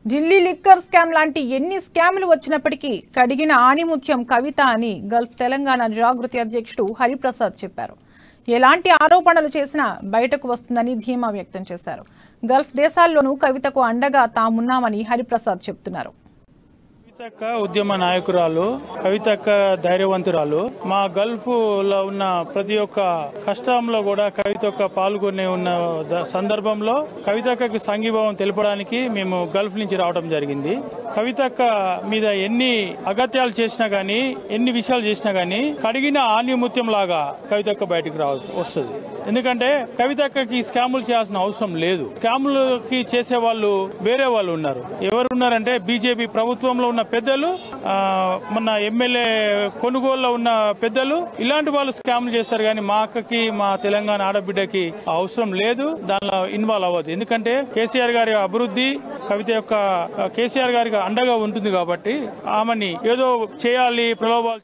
Delhi liquor scam లాంటి ఎన్ని స్కామ్లు వచ్చినప్పటికీ కడిగిన ఆణిముత్యం కవిత అని గల్ఫ్ తెలంగాణ జాగృతి అధ్యక్షుడు హరిప్రసాద్ చెప్పారు. ఎలాంటి ఆరోపణలు చేసినా బయటకు వస్తుందని ధీమా వ్యక్తం చేశారు. గల్ఫ్ దేశాల్లోనూ కవితకు అండగా తామున్నామని హరిప్రసాద్ చెప్తున్నారు. కవితక్క ఉద్యమ నాయకురాలు, కవితక్క ధైర్యవంతురాలు. మా గల్ఫ్ లో ఉన్న ప్రతి ఒక్క కష్టంలో కూడా కవితక్క పాల్గొనే ఉన్న సందర్భంలో కవితక్కకి సంఘీభావం తెలపడానికి మేము గల్ఫ్ నుంచి రావడం జరిగింది. కవితక్క మీద ఎన్ని అగత్యాలు చేసినా గానీ, ఎన్ని విషయాలు చేసినా గానీ కడిగిన ఆణిముత్యం లాగా కవితక్క బయటకు వస్తుంది. ఎందుకంటే కవితక్కకి స్కాములు చేయాల్సిన అవసరం లేదు. స్కాములకి చేసే వాళ్ళు వేరే వాళ్ళు ఉన్నారు. ఎవరు ఉన్నారంటే బీజేపీ ప్రభుత్వంలో ఉన్న పెద్దలు, మన ఎమ్మెల్యే కొనుగోలులో ఉన్న పెద్దలు, ఇలాంటి వాళ్ళు స్కామ్లు చేస్తారు. కానీ మా అక్కకి, మా తెలంగాణ ఆడబిడ్డకి అవసరం లేదు, దానిలో ఇన్వాల్వ్ అవ్వదు. ఎందుకంటే కేసీఆర్ గారి అభివృద్ధి కవిత యొక్క కేసీఆర్ గారికి అండగా ఉంటుంది కాబట్టి ఆమెని ఏదో చేయాలి, ప్రలోభాలు